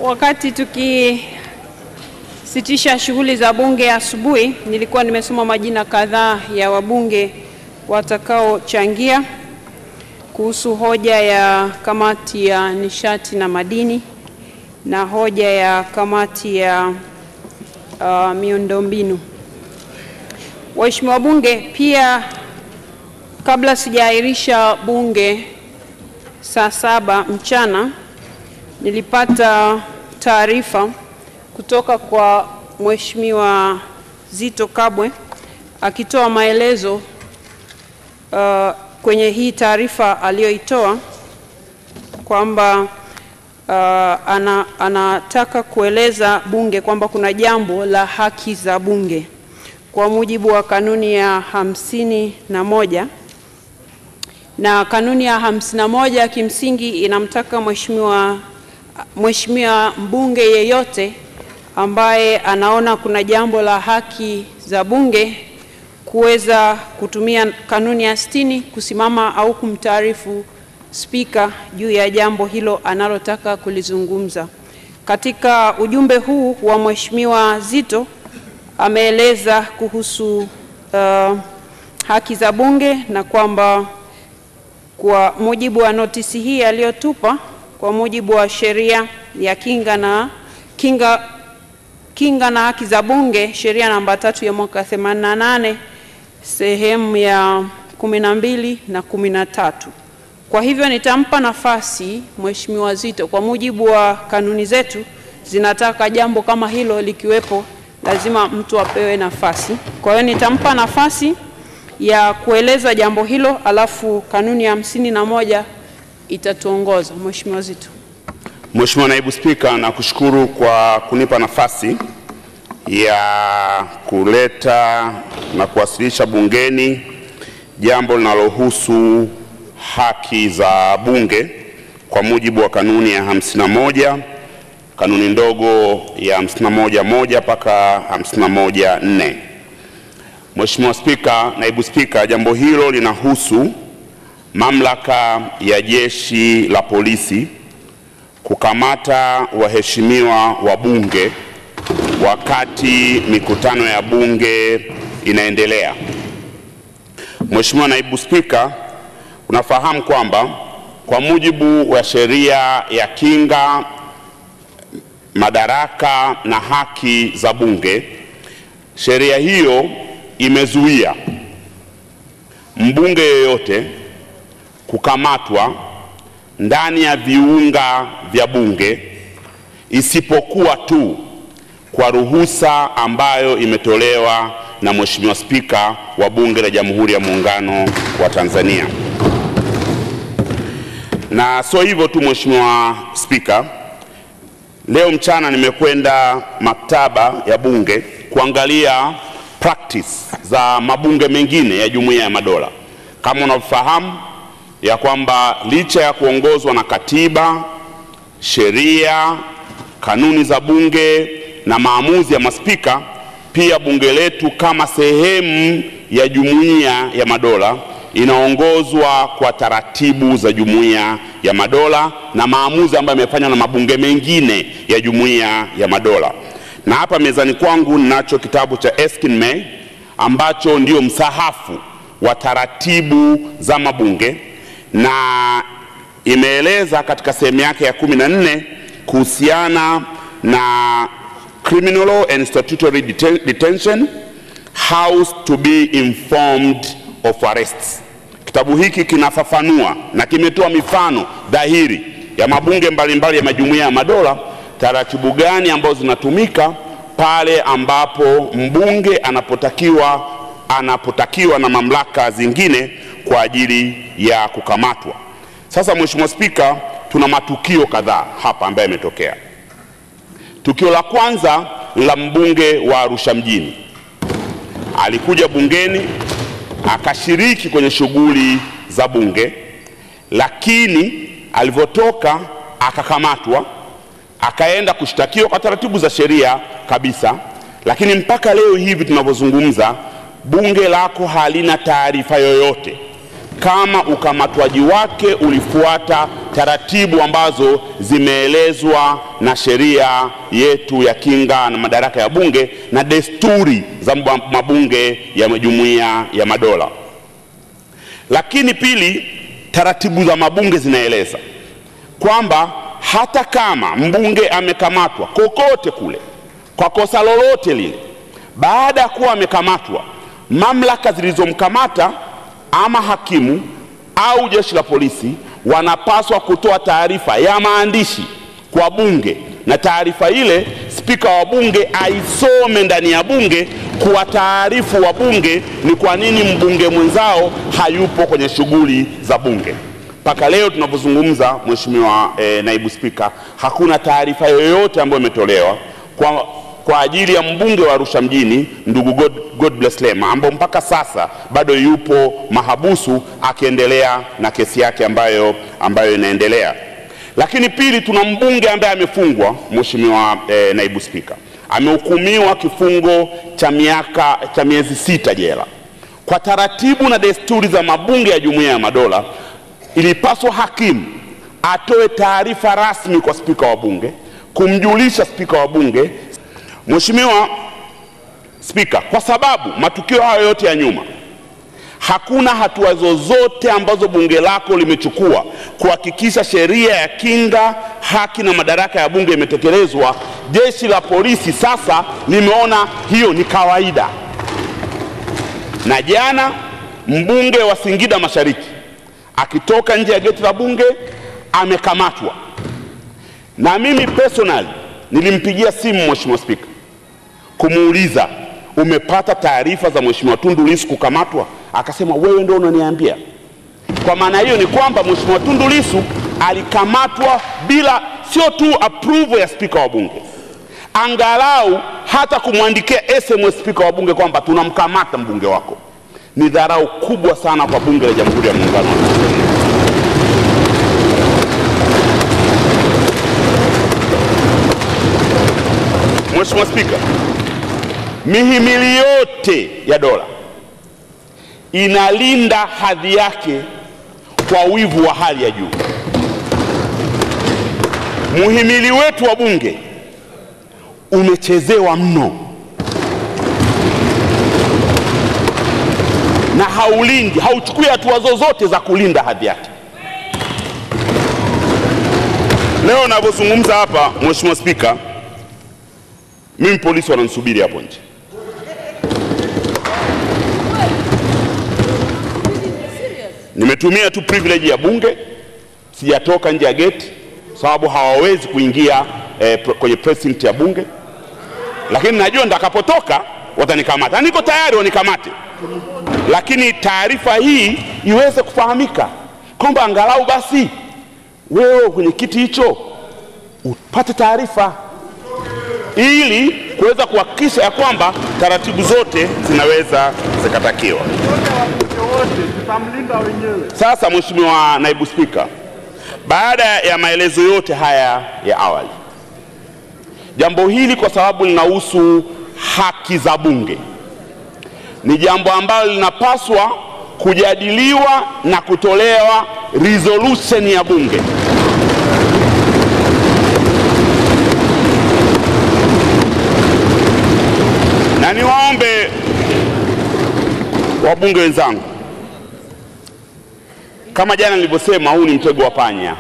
Wakati tukisitisha shughuli za bunge asubuhi, nilikuwa nimesoma majina kadhaa ya wabunge watakaochangia kuhusu hoja ya kamati ya nishati na madini na hoja ya kamati ya miundombinu. Waheshimiwa bunge, pia kabla sijaahirisha bunge saa 7 mchana, nilipata taarifa kutoka kwa Mheshimiwa Zitto Kabwe akitoa maelezo kwenye hii taarifa aliyoitoa kwamba anataka kueleza bunge kwamba kuna jambo la haki za bunge kwa mujibu wa kanuni ya 51, na kanuni ya 51 kimsingi inamtaka mheshimiwa mbunge yeyote ambaye anaona kuna jambo la haki za bunge kuweza kutumia kanuni ya 60 kusimama au kumtaarifu spika juu ya jambo hilo analotaka kulizungumza. Katika ujumbe huu wa Mheshimiwa Zitto ameeleza kuhusu haki za bunge na kwamba kwa mujibu wa notisi hii aliyotupa, kwa mujibu wa sheria ya kinga na haki za bunge, sheria namba 3 ya mwaka 88 sehemu ya 12 na 13. Kwa hivyo nitampa nafasi Mheshimiwa Zitto, kwa mujibu wa kanuni zetu zinataka jambo kama hilo likiwepo lazima mtu apewe nafasi. Kwa hiyo nitampa nafasi ya kueleza jambo hilo, alafu kanuni ya 51 itatuongoza. Mheshimiwa Zitto. Mheshimiwa Naibu Spika, nakushukuru kwa kunipa nafasi ya kuleta na kuwasilisha bungeni jambo linalohusu haki za bunge kwa mujibu wa kanuni ya 51, kanuni ndogo ya 51(1) mpaka 51(4). Mheshimiwa Spika, Naibu Spika, jambo hilo linahusu mamlaka ya jeshi la polisi kukamata waheshimiwa wa bunge wakati mikutano ya bunge inaendelea. Mheshimiwa Naibu Spika, unafahamu kwamba kwa mujibu wa sheria ya kinga, madaraka na haki za bunge, sheria hiyo imezuia mbunge yeyote kukamatwa ndani ya viunga vya bunge isipokuwa tu kwa ruhusa ambayo imetolewa na Mheshimiwa Spika wa Bunge la Jamhuri ya Muungano wa Tanzania. Na sio hivyo tu Mheshimiwa Spika, leo mchana nimekwenda maktaba ya bunge kuangalia practice za mabunge mengine ya Jumuiya ya Madola. Kama unafahamu ya kwamba licha ya kuongozwa na katiba, sheria, kanuni za bunge na maamuzi ya maspika, pia bunge letu kama sehemu ya Jumuiya ya Madola inaongozwa kwa taratibu za Jumuiya ya Madola na maamuzi ambayo yamefanywa na mabunge mengine ya Jumuiya ya Madola. Na hapa mezani kwangu ninacho kitabu cha Erskine May ambacho ndio msahafu wa taratibu za mabunge, na imeeleza katika sehemu yake ya 14 kuhusiana na criminal law and statutory detention, house to be informed of arrests. Kitabu hiki kinafafanua na kimetoa mifano dhahiri ya mabunge mbalimbali ya Majumuiya ya Madola, taratibu gani ambazo zinatumika pale ambapo mbunge anapotakiwa na mamlaka zingine kwa ajili ya kukamatwa. Sasa Mheshimiwa Spika, tuna matukio kadhaa hapa ambayo yametokea. Tukio la kwanza la mbunge wa Arusha mjini. Alikuja bungeni akashiriki kwenye shughuli za bunge, lakini alivyotoka akakamatwa, akaenda kushtakiwa kwa taratibu za sheria kabisa, lakini mpaka leo hivi tunavyozungumza bunge lako halina taarifa yoyote kama ukamatwaji wake ulifuata taratibu ambazo zimeelezwa na sheria yetu ya kinga na madaraka ya bunge na desturi za mabunge ya Jumuiya ya Madola. Lakini pili, taratibu za mabunge zinaeleza kwamba hata kama mbunge amekamatwa kokote kule kwa kosa lolote lile, baada ya kuwa amekamatwa, mamlaka zilizomkamata ama hakimu au jeshi la polisi wanapaswa kutoa taarifa ya maandishi kwa bunge, na taarifa ile spika wa bunge aisome ndani ya bunge kuwataarifu wa bunge ni kwa nini mbunge mwenzao hayupo kwenye shughuli za bunge. Mpaka leo tunapozungumza, Mheshimiwa Naibu Spika, hakuna taarifa yoyote ambayo imetolewa kwa ajili ya mbunge wa Arusha mjini ndugu Godbless Lema, ambaye mpaka sasa bado yupo mahabusu akiendelea na kesi yake ambayo inaendelea. Lakini pili, tuna mbunge ambaye amefungwa, Mheshimiwa Naibu Spika, amehukumiwa kifungo cha miezi 6 jela. Kwa taratibu na desturi za mabunge ya Jumuiya ya Madola, ilipaswa hakimu atoe taarifa rasmi kwa spika wa bunge kumjulisha spika wa bunge. Mheshimiwa Spika, kwa sababu matukio hayo yote ya nyuma hakuna hatua zozote ambazo bunge lako limechukua kuhakikisha sheria ya kinga, haki na madaraka ya bunge imetekelezwa, jeshi la polisi sasa limeona hiyo ni kawaida. Na jana mbunge wa Singida Mashariki akitoka nje ya geti la bunge amekamatwa, na mimi personally nilimpigia simu Mheshimiwa Spika kumuuliza, umepata taarifa za Mheshimiwa Tundu Lissu kukamatwa? Akasema wewe ndio unaniambia. Kwa maana hiyo ni kwamba Mheshimiwa Tundu Lissu alikamatwa bila sio tu approval ya spika wa bunge, angalau hata kumwandikia SMS spika wa bunge kwamba tunamkamata mbunge wako. Ni dharau kubwa sana kwa bunge la Jamhuri ya Muungano wa Tanzania. Mheshimiwa Spika, mihimili yote ya dola inalinda hadhi yake kwa wivu wa hali ya juu. Muhimili wetu wa bunge umechezewa mno na hauchukui hatua zozote za kulinda hadhi yake. Leo ninapozungumza hapa, Mheshimiwa Spika, mimi polisi wananisubiri hapo nje. Nimetumia tu privilege ya bunge, sijatoka nje ya gate sababu hawawezi kuingia kwenye precinct ya bunge, lakini najua ndakapotoka watanikamata. Niko tayari wanikamate, lakini taarifa hii iweze kufahamika kwamba angalau basi wewe kwenye kiti hicho upate taarifa ili kuweza kuhakikisha ya kwamba taratibu zote zinaweza zikatakiwa. Sasa Mheshimiwa Naibu Spika, baada ya maelezo yote haya ya awali, jambo hili kwa sababu linahusu haki za bunge, ni jambo ambalo linapaswa kujadiliwa na kutolewa resolution ya bunge. Na niwaombe wabunge wenzangu, kama jana nilivyosema, huu ni mtego wa panya.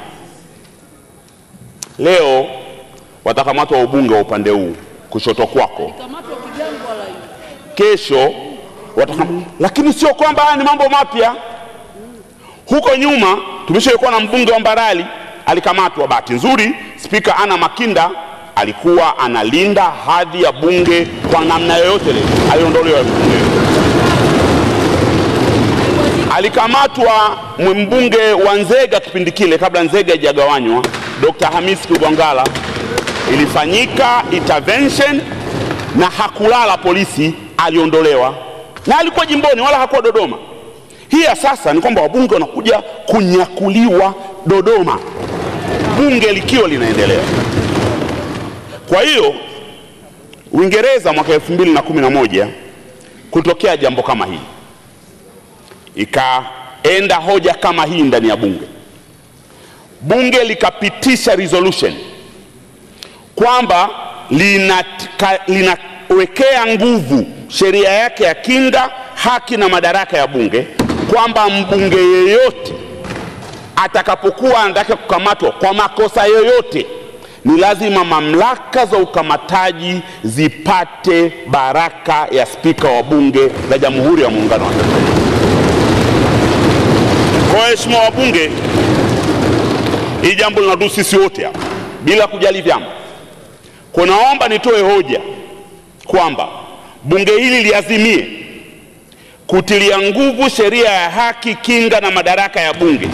Leo watakamatwa wabunge wa upande huu kushoto kwako, kesho lakini sio kwamba haya ni mambo mapya. Huko nyuma tumeshakuwa na mbunge wa Mbarali alikamatwa. Bahati nzuri Spika Anna Makinda alikuwa analinda hadhi ya bunge kwa namna yoyote ile, aliondolewa bunge. Alikamatwa mbunge wa Nzega kipindi kile, kabla Nzega haijagawanywa, Dr. Hamis Kigwangala. Ilifanyika intervention na hakulala polisi, aliondolewa, na alikuwa jimboni wala hakuwa Dodoma. Hii sasa ni kwamba wabunge wanakuja kunyakuliwa Dodoma, bunge likiwa linaendelea. Kwa hiyo Uingereza mwaka 2011 kutokea jambo kama hili, ikaenda hoja kama hii ndani ya bunge. bunge likapitisha resolution kwamba linawekea nguvu sheria yake ya kinga, haki na madaraka ya bunge, kwamba mbunge yeyote atakapokuwa anataka kukamatwa kwa makosa yoyote, ni lazima mamlaka za ukamataji zipate baraka ya spika wa bunge la Jamhuri ya Muungano wa Tanzania. Kwa heshima wa bunge, hii jambo linahusu sisi wote hapa bila kujali vyama. Kwa naomba nitoe hoja kwamba bunge hili liazimie kutilia nguvu sheria ya haki, kinga na madaraka ya bunge.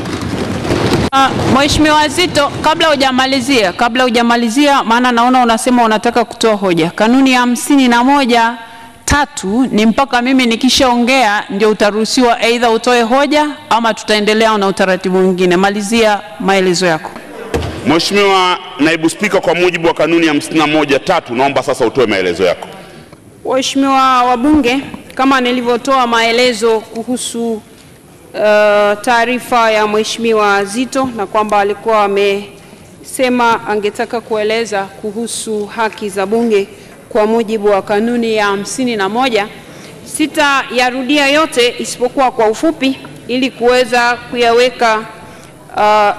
Mheshimiwa Zitto, kabla hujamalizia maana naona unasema unataka kutoa hoja. Kanuni ya 51(3) ni mpaka mimi nikishaongea ndio utaruhusiwa aidha utoe hoja ama tutaendelea na utaratibu mwingine. Malizia maelezo yako. Mheshimiwa Naibu Spika, kwa mujibu wa kanuni ya 51(3) naomba sasa utoe maelezo yako. Waheshimiwa wabunge, kama nilivyotoa maelezo kuhusu taarifa ya Mheshimiwa Zitto na kwamba alikuwa amesema angetaka kueleza kuhusu haki za bunge kwa mujibu wa kanuni ya 51, sitayarudia yote isipokuwa kwa ufupi ili kuweza kuyaweka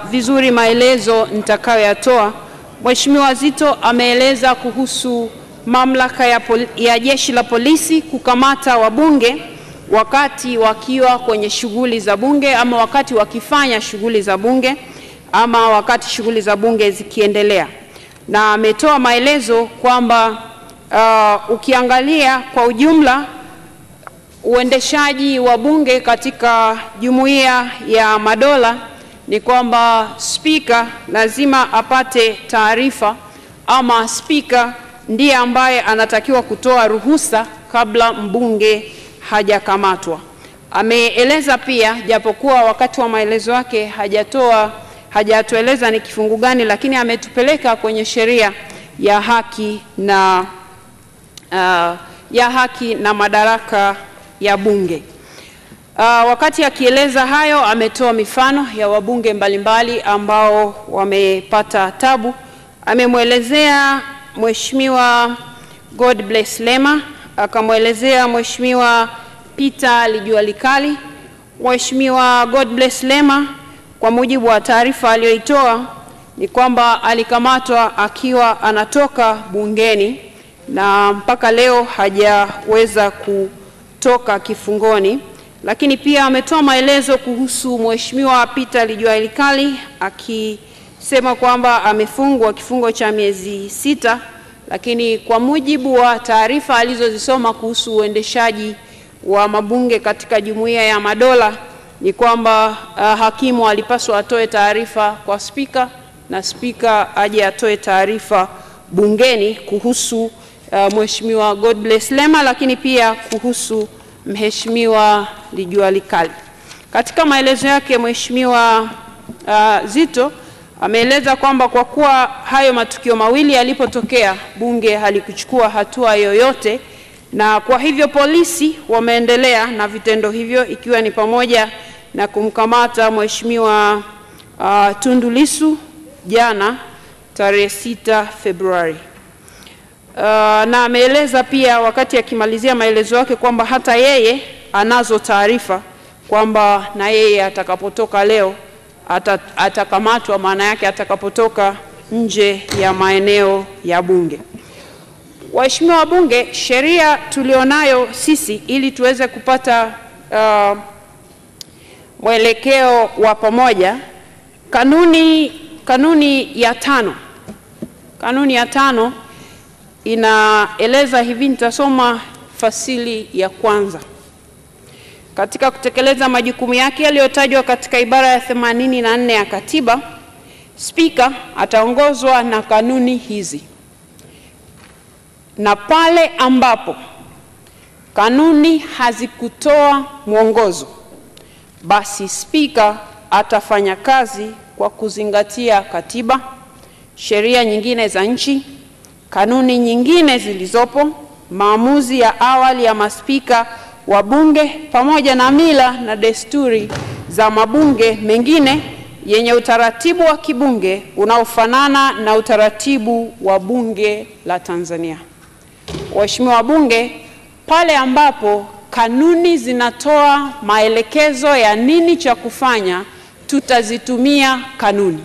vizuri maelezo nitakayoyatoa. Mheshimiwa Zitto ameeleza kuhusu mamlaka ya jeshi la polisi kukamata wabunge wakati wakiwa kwenye shughuli za bunge ama wakati wakifanya shughuli za bunge ama wakati shughuli za bunge zikiendelea. Na ametoa maelezo kwamba ukiangalia kwa ujumla uendeshaji wa bunge katika Jumuiya ya Madola ni kwamba spika lazima apate taarifa ama spika ndiye ambaye anatakiwa kutoa ruhusa kabla mbunge hajakamatwa. Ameeleza pia, japokuwa wakati wa maelezo yake hajatueleza ni kifungu gani, lakini ametupeleka kwenye sheria ya haki na madaraka ya bunge. Wakati akieleza hayo ametoa mifano ya wabunge mbalimbali ambao wamepata tabu. Amemwelezea Mheshimiwa Godbless Lema, akamwelezea Mheshimiwa Peter Lijualikali. Mheshimiwa Godbless Lema, kwa mujibu wa taarifa aliyoitoa, ni kwamba alikamatwa akiwa anatoka bungeni na mpaka leo hajaweza kutoka kifungoni. Lakini pia ametoa maelezo kuhusu Mheshimiwa Peter Lijualikali akisema kwamba amefungwa kifungo cha miezi 6, lakini kwa mujibu wa taarifa alizozisoma kuhusu uendeshaji wa mabunge katika Jumuiya ya Madola ni kwamba hakimu alipaswa atoe taarifa kwa spika na spika aje atoe taarifa bungeni kuhusu Mheshimiwa Godbless Lema, lakini pia kuhusu Mheshimiwa Lijualikali. Katika maelezo yake Mheshimiwa Zitto ameeleza kwamba kwa kuwa hayo matukio mawili yalipotokea bunge halikuchukua hatua yoyote, na kwa hivyo polisi wameendelea na vitendo hivyo, ikiwa ni pamoja na kumkamata Mheshimiwa Tundu Lissu jana tarehe 6 Februari. Na ameeleza pia wakati akimalizia maelezo yake kwamba hata yeye anazo taarifa kwamba na yeye atakapotoka leo atakamatwa, maana yake atakapotoka nje ya maeneo ya bunge. Waheshimiwa wabunge, sheria tulionayo sisi ili tuweze kupata mwelekeo wa pamoja, kanuni ya 5 inaeleza hivi, nitasoma fasili ya kwanza. Katika kutekeleza majukumu yake yaliyotajwa katika ibara ya 84 ya katiba, spika ataongozwa na kanuni hizi. Na pale ambapo kanuni hazikutoa mwongozo, basi spika atafanya kazi kwa kuzingatia katiba, sheria nyingine za nchi, kanuni nyingine zilizopo, maamuzi ya awali ya maspika wa bunge pamoja na mila na desturi za mabunge mengine yenye utaratibu wa kibunge unaofanana na utaratibu wa bunge la Tanzania. Waheshimiwa wabunge, pale ambapo kanuni zinatoa maelekezo ya nini cha kufanya, tutazitumia kanuni.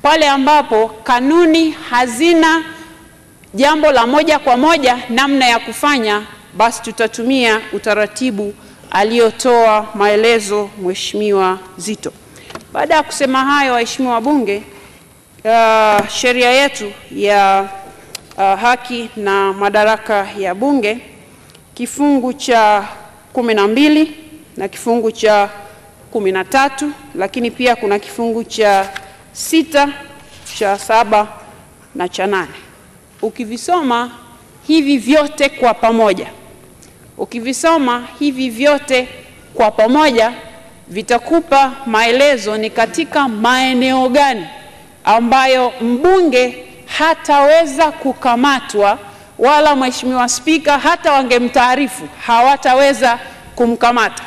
Pale ambapo kanuni hazina jambo la moja kwa moja namna ya kufanya, basi tutatumia utaratibu aliotoa maelezo Mheshimiwa Zitto. Baada ya kusema hayo, waheshimiwa wabunge, sheria yetu ya haki na madaraka ya bunge kifungu cha 12 na kifungu cha 13, lakini pia kuna kifungu cha 6, cha 7 na cha 8. Ukivisoma hivi vyote kwa pamoja, vitakupa maelezo ni katika maeneo gani ambayo mbunge hataweza kukamatwa, wala Mheshimiwa Spika hata wangemtaarifu hawataweza kumkamata.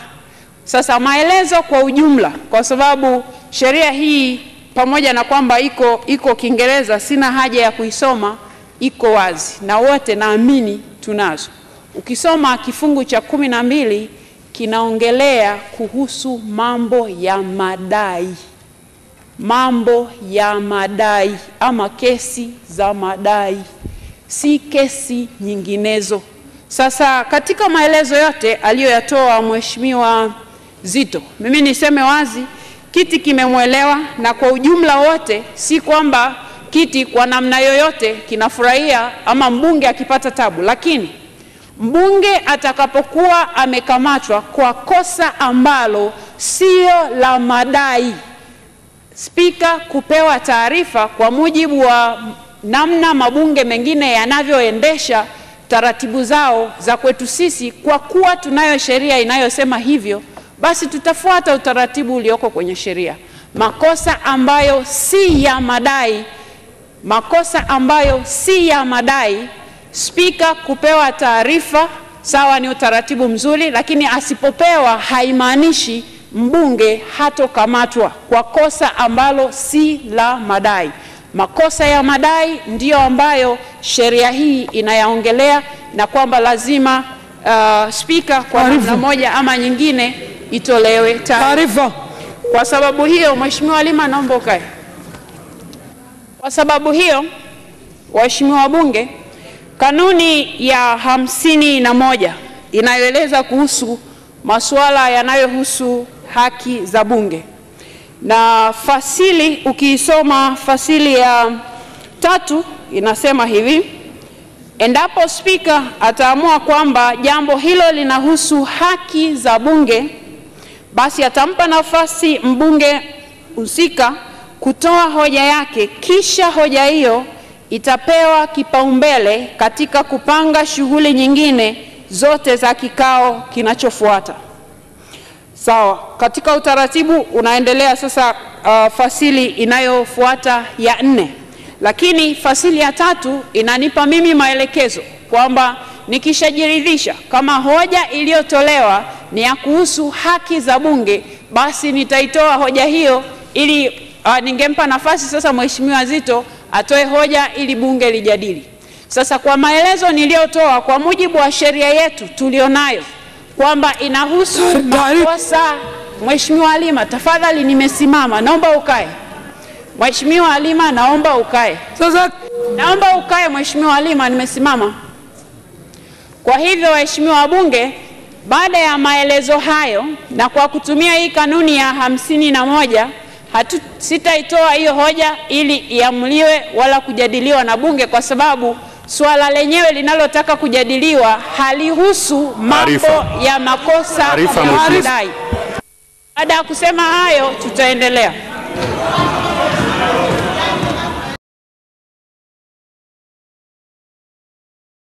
Sasa maelezo kwa ujumla, kwa sababu sheria hii pamoja na kwamba iko Kiingereza, sina haja ya kuisoma, iko wazi na wote naamini tunazo. Ukisoma kifungu cha 12 kinaongelea kuhusu mambo ya madai ama kesi za madai, si kesi nyinginezo. Sasa katika maelezo yote aliyoyatoa Mheshimiwa Zitto, mimi niseme wazi, kiti kimemwelewa, na kwa ujumla wote, si kwamba kiti kwa namna yoyote kinafurahia ama mbunge akipata tabu, lakini mbunge atakapokuwa amekamatwa kwa kosa ambalo sio la madai, Spika kupewa taarifa kwa mujibu wa namna mabunge mengine yanavyoendesha taratibu zao za kwetu sisi. Kwa kuwa tunayo sheria inayosema hivyo, basi tutafuata utaratibu ulioko kwenye sheria. Makosa ambayo si ya madai, Spika kupewa taarifa, sawa, ni utaratibu mzuri, lakini asipopewa haimaanishi mbunge hatokamatwa kwa kosa ambalo si la madai. Makosa ya madai ndiyo ambayo sheria hii inayaongelea, na kwamba lazima Spika kwa namna moja ama nyingine itolewe taarifa. Kwa sababu hiyo, Mheshimiwa Lima, naomba ukae. Kwa sababu hiyo, waheshimiwa wabunge, kanuni ya 51 inayoeleza kuhusu masuala yanayohusu haki za bunge, na fasili, ukiisoma fasili ya 3 inasema hivi: endapo Spika ataamua kwamba jambo hilo linahusu haki za bunge, basi atampa nafasi mbunge husika kutoa hoja yake, kisha hoja hiyo itapewa kipaumbele katika kupanga shughuli nyingine zote za kikao kinachofuata. Sawa, katika utaratibu unaendelea sasa. Fasili inayofuata ya 4, lakini fasili ya 3 inanipa mimi maelekezo kwamba nikishajiridhisha kama hoja iliyotolewa ni ya kuhusu haki za bunge, basi nitaitoa hoja hiyo, ili ningempa nafasi sasa Mheshimiwa Zitto atoe hoja ili bunge lijadili. Sasa kwa maelezo niliyotoa kwa mujibu wa sheria yetu tulionayo kwamba inahusu makosa. Mheshimiwa Lima, tafadhali, nimesimama, naomba ukae. Mheshimiwa Lima, naomba ukae. Sasa naomba ukae Mheshimiwa Lima, nimesimama. Kwa hivyo waheshimiwa wabunge, baada ya maelezo hayo na kwa kutumia hii kanuni ya 51, sitaitoa hiyo hoja ili iamuliwe wala kujadiliwa na bunge, kwa sababu swala lenyewe linalotaka kujadiliwa halihusu mambo ya makosa ya madai. Baada ya kusema hayo, tutaendelea.